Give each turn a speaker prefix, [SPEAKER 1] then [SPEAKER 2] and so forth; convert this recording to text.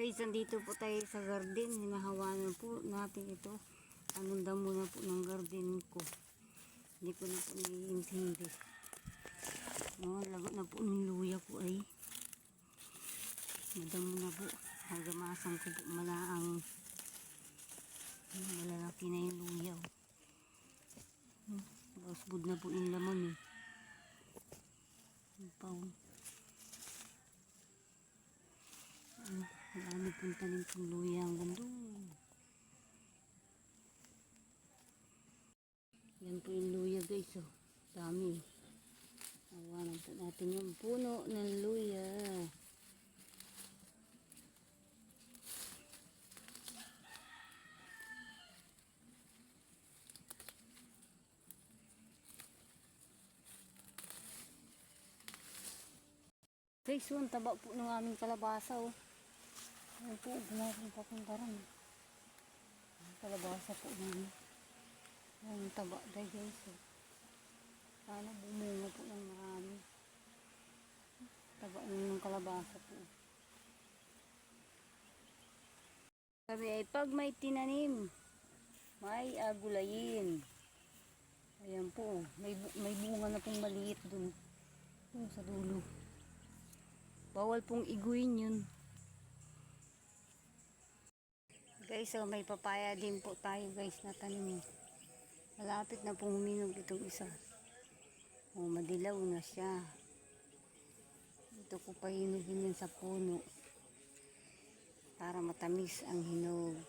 [SPEAKER 1] Guys, andito po tayo sa garden. Hinahawanan po natin ito. Anong damo na po ng garden ko. Hindi ko na po naiintindi. Lagot na po ng luya ko ay. Madamo na po. Hagamasan ko po malaang. Malalaki na yung luya. Basbud na po yung laman eh. Marami pong tanim pong luya ang gando. Yan po yung luya guys. Oh. Dami. Awanan po natin yung puno ng luya. Guys, ang taba po ng aming kalabasa. Oh. Ayan po, gumawin pa kong darang. Kalabasa po namin. Ang taba dahil guys. Oh. Sana bumunga po ng marami. Taba ng kalabasa po. Sabi ay pag may tinanim, may agulayin. Ayan po, may bunga na pong maliit dun. Sa dulo. Bawal pong iguin yun. Guys, so may papaya din po tayo guys na tanim. Malapit na pong huminog itong isa. O, madilaw na siya. Ito ko pahinugin yun sa puno. Para matamis ang hinog.